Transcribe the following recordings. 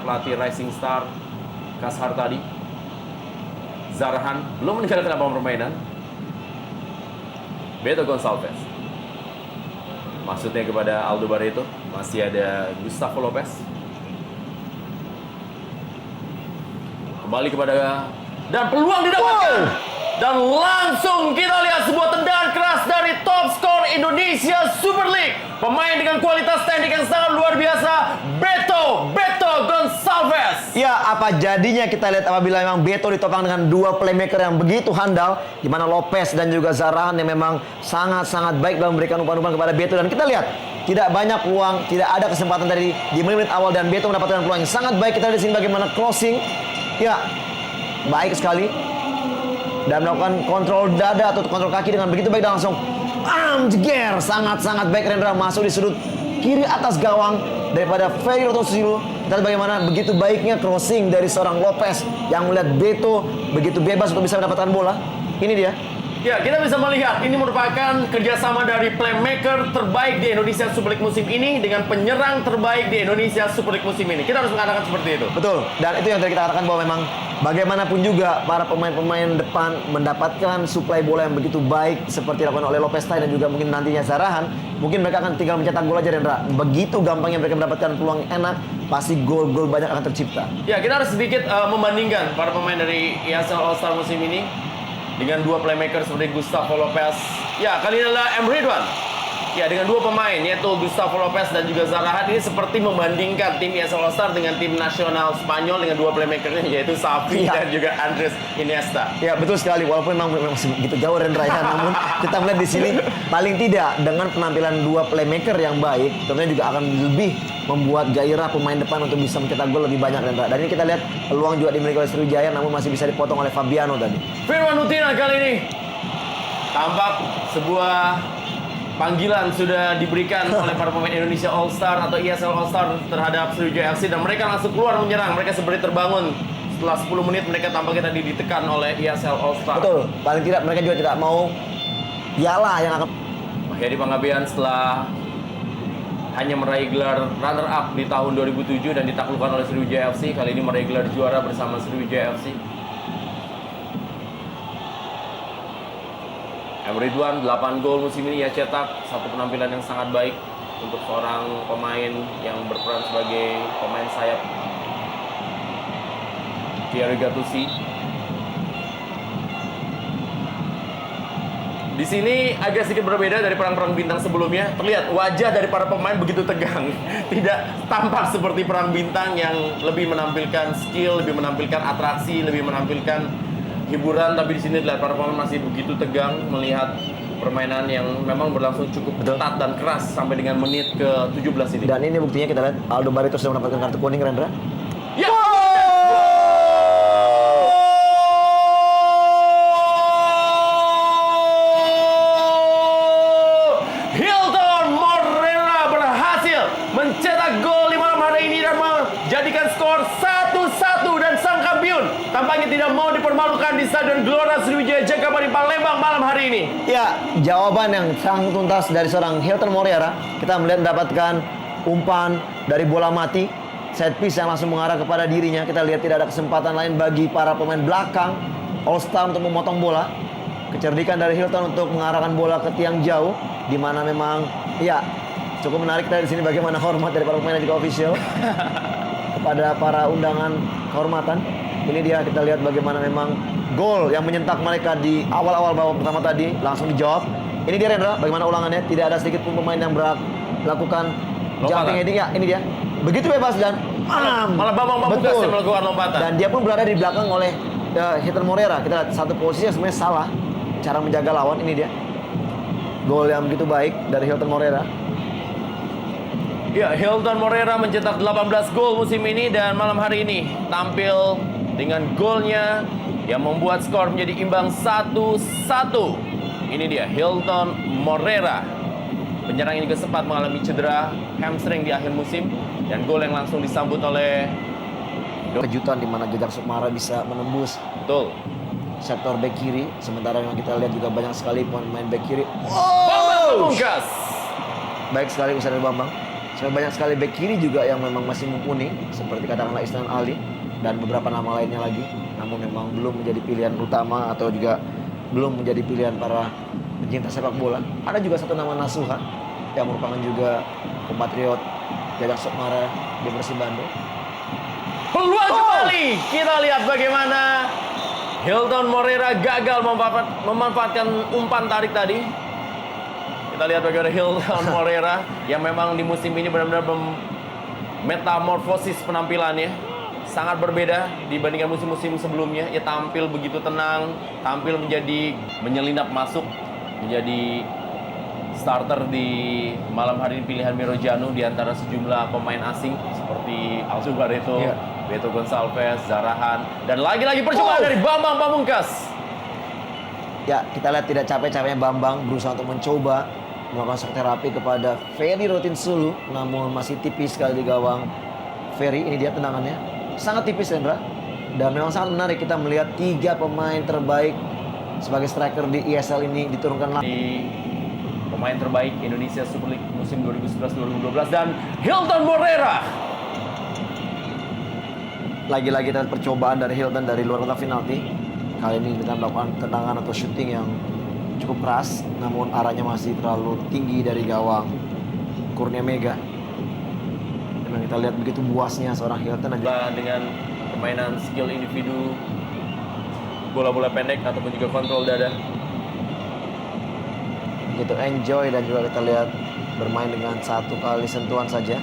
pelatih Rising Star Kashar tadi. Zarhan belum meninggalkan lapangan permainan. Beto Gonçalves. Maksudnya kepada Aldo Barreto. Masih ada Gustavo Lopez. Kembali kepada, dan peluang didapatkan. Dan langsung kita lihat sebuah tendangan keras dari top skor Indonesia Super League. Pemain dengan kualitas teknik yang sangat luar biasa, Beto Gonçalves. Ya, apa jadinya kita lihat apabila memang Beto ditopang dengan dua playmaker yang begitu handal, di mana Lopez dan juga Zarhan yang memang sangat-sangat baik dalam memberikan umpan-umpan kepada Beto. Dan kita lihat tidak banyak peluang, tidak ada kesempatan dari di menit awal, dan Beto mendapatkan peluang yang sangat baik. Kita lihat di sini bagaimana crossing, ya baik sekali, dan melakukan kontrol dada atau kontrol kaki dengan begitu baik, dan langsung jeger, sangat-sangat baik Rendra, masuk di sudut kiri atas gawang daripada Ferry Rotoshiro. Kita lihat bagaimana begitu baiknya crossing dari seorang Lopez yang melihat Beto begitu bebas untuk bisa mendapatkan bola. Ini dia. Ya, kita bisa melihat ini merupakan kerjasama dari playmaker terbaik di Indonesia Super League musim ini dengan penyerang terbaik di Indonesia Super League musim ini. Kita harus mengatakan seperti itu. Betul, dan itu yang tadi kita katakan bahwa memang bagaimanapun juga para pemain-pemain depan mendapatkan suplai bola yang begitu baik seperti dilakukan oleh Lopez dan juga mungkin nantinya Zarhan. Mungkin mereka akan tinggal mencetak gol aja, Rendra. Begitu gampangnya mereka mendapatkan peluang enak, pasti gol-gol banyak akan tercipta. Ya, kita harus sedikit membandingkan para pemain dari ESL All-Star musim ini dengan dua playmaker seperti Gustavo Lopez. Ya, kali ini adalah M. Ridwan. Ya, dengan dua pemain yaitu Gustavo Lopez dan juga Zarhan, ini seperti membandingkan tim ESL All-Star dengan tim nasional Spanyol dengan dua playmakernya yaitu Xavi dan juga Andres Iniesta. Ya, betul sekali. Walaupun memang masih begitu jauh Rendra ya, namun kita melihat di sini paling tidak dengan penampilan dua playmaker yang baik, tentunya juga akan lebih membuat gairah pemain depan untuk bisa mencetak gol lebih banyak, Rendra. Dan ini kita lihat peluang juga dimiliki oleh Sriwijaya, namun masih bisa dipotong oleh Fabiano tadi. Firman Utina kali ini tampak sebuah panggilan sudah diberikan oleh para pemain Indonesia All-Star atau ESL All-Star terhadap Sriwijaya FC, dan mereka langsung keluar menyerang. Mereka seperti terbangun. Setelah 10 menit mereka tampaknya tadi ditekan oleh ESL All-Star. Betul, paling tidak mereka juga tidak mau piala yang akan... Mahyadi Pangabean setelah hanya meraih gelar runner up di tahun 2007 dan ditaklukkan oleh Sriwijaya FC, kali ini meraih gelar juara bersama Sriwijaya FC. M. Ridwan 8 gol musim ini ia cetak, satu penampilan yang sangat baik untuk seorang pemain yang berperan sebagai pemain sayap. Thierry Gattuso. Di sini agak sedikit berbeda dari perang-perang bintang sebelumnya. Terlihat wajah dari para pemain begitu tegang. Tidak tampak seperti perang bintang yang lebih menampilkan skill, lebih menampilkan atraksi, lebih menampilkan hiburan. Tapi di sini terlihat para pemain masih begitu tegang melihat permainan yang memang berlangsung cukup ketat dan keras sampai dengan menit ke-17 ini. Dan ini buktinya kita lihat Aldo Barreto sudah mendapatkan kartu kuning, Rendra. Ya! Hilton Morera berhasil mencetak gol di malam hari ini dan menjadikan skor 1-1, dan sang kampiun tampaknya tidak mau dipermalukan di Stadion Gelora Sriwijaya Jakabaring Palembang malam hari ini. Ya, jawaban yang sangat tuntas dari seorang Hilton Morera. Kita melihat mendapatkan umpan dari bola mati, set piece yang langsung mengarah kepada dirinya. Kita lihat tidak ada kesempatan lain bagi para pemain belakang All-Star untuk memotong bola. Kecerdikan dari Hilton untuk mengarahkan bola ke tiang jauh, di mana memang ya cukup menarik dari sini bagaimana hormat dari para pemain dan juga official kepada para undangan kehormatan. Ini dia, kita lihat bagaimana memang gol yang menyentak mereka di awal-awal babak pertama tadi langsung dijawab. Ini dia, Rendra, bagaimana ulangannya, tidak ada sedikit pun pemain yang melakukan jumping heading. Ya, ini dia, begitu bebas dan malah Bambang Pamungkas yang melakukan lompatan. Dan dia pun berada di belakang oleh Hilton Morera. Kita lihat satu posisi yang sebenarnya salah cara menjaga lawan. Ini dia, gol yang begitu baik dari Hilton Morera. Ya, Hilton Morera mencetak 18 gol musim ini dan malam hari ini tampil dengan golnya yang membuat skor menjadi imbang 1-1. Ini dia Hilton Morera. Penyerang ini juga sempat mengalami cedera hamstring di akhir musim, dan gol yang langsung disambut oleh kejutan di mana Jajak Sukmara bisa menembus sektor bek kiri, sementara yang kita lihat juga banyak sekali pemain bek kiri. Bambang Pamungkas. Baik sekali usaha dari Bambang. banyak sekali back kiri juga yang memang masih mumpuni, seperti katakanlah Isnan Ali dan beberapa nama lainnya lagi. Namun memang belum menjadi pilihan utama atau juga belum menjadi pilihan para pencinta sepak bola. Ada juga satu nama Nasuha yang merupakan juga kompatriot Jajang Sukmara di Persib Bandung. Peluang kembali. Kita lihat bagaimana Hilton Moreira gagal memanfaatkan umpan tarik tadi. Kita lihat bagaimana Hilton Moreira yang memang di musim ini benar-benar metamorfosis penampilannya. Sangat berbeda dibandingkan musim-musim sebelumnya. Ia tampil begitu tenang, tampil menjadi menyelinap masuk menjadi starter di malam hari ini pilihan Miro Janu di antara sejumlah pemain asing seperti Aldo Barreto, Beto Gonçalves, Zarahan, dan lagi-lagi percobaan dari Bambang Pamungkas. Ya, kita lihat tidak capek-capeknya Bambang berusaha untuk mencoba melakukan shock terapi kepada Ferry Rotinsulu, namun masih tipis sekali di gawang Ferry. Ini dia tendangannya, sangat tipis Hendra. Dan memang sangat menarik kita melihat 3 pemain terbaik sebagai striker di ESL ini diturunkan di pemain terbaik Indonesia Super League musim 2011-2012 dan Hilton Moreira. Lagi-lagi kita lihat percobaan dari Hilton dari luar kotak penalti. Kali ini dengan melakukan tendangan atau shooting yang cukup keras, namun arahnya masih terlalu tinggi dari gawang Kurnia Mega. Memang kita lihat begitu buasnya seorang Hilton aja. Dengan permainan skill individu, bola-bola pendek ataupun juga kontrol dada. Begitu enjoy dan juga kita lihat bermain dengan 1 kali sentuhan saja.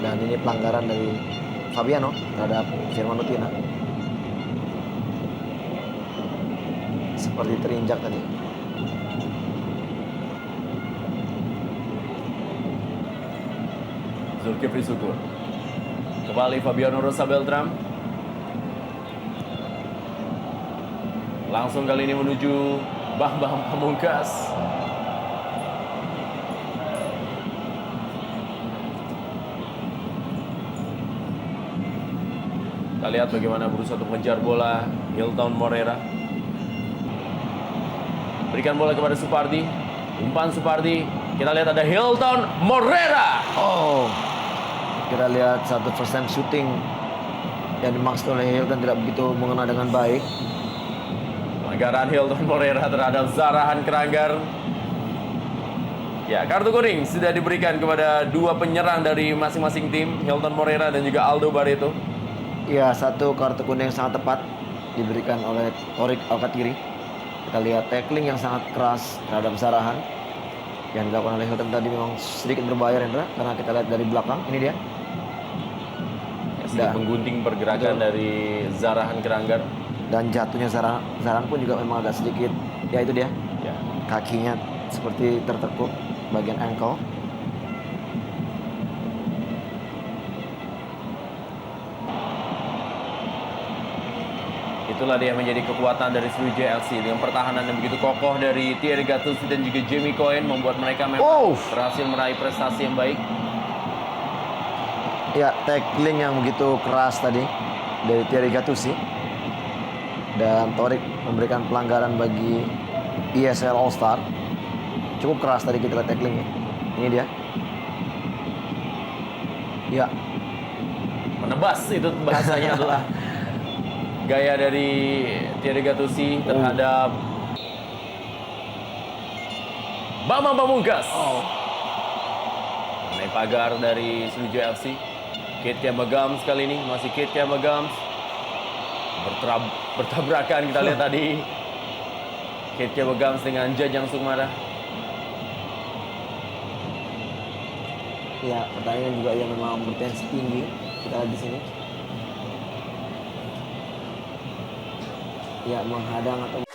Dan ini pelanggaran dari Fabiano terhadap Firman Utina. Seperti terinjak tadi. Zulkifli Syukur. Kembali Fabiano Rosa Beltram. Langsung kali ini menuju Bambang Pamungkas. Kita lihat bagaimana berusaha untuk mengejar bola Hilton Moreira. Berikan bola kepada Supardi. Umpan Supardi. Kita lihat ada Hilton Moreira. Kita lihat satu first time shooting yang dimaksud oleh Hilton tidak begitu mengena dengan baik. Pelanggaran Hilton Moreira terhadap Zarahan Keranggar. Ya, kartu kuning sudah diberikan kepada 2 penyerang dari masing-masing tim, Hilton Moreira dan juga Aldo Barreto. Ya, satu kartu kuning yang sangat tepat diberikan oleh Torik Alkatiri. Kita lihat tackling yang sangat keras terhadap Zarahan yang dilakukan oleh Hilton tadi memang sedikit berbahaya Hendra, karena kita lihat dari belakang. Ini dia. Sedikit menggunting pergerakan dari Zarahan Keranggar. Dan jatuhnya Zarahan pun juga memang agak sedikit, ya itu dia. Ya. Kakinya seperti tertekuk bagian ankle. Itulah dia menjadi kekuatan dari Sriwijaya FC dengan pertahanan yang begitu kokoh dari Thierry Gattuso dan juga Jamie Cohen membuat mereka memang berhasil meraih prestasi yang baik. Ya, tackling yang begitu keras tadi dari Thierry Gattuso. Dan Torik memberikan pelanggaran bagi ESL All Star. Cukup keras tadi kita lihat tacklingnya. Ini dia. Ya. Menebas itu bahasanya adalah gaya dari Thierry Gattuso terhadap Bambang Pamungkas. Naik pagar dari Sriwijaya FC. Kate Magams kali ini masih Kate Magams. Bertabrakan kita lihat tadi Kate Magams dengan Jajang Sukmara. Ya, pertandingan juga yang memang bertensi tinggi. Kita lihat di sini. Ya, menghadang atau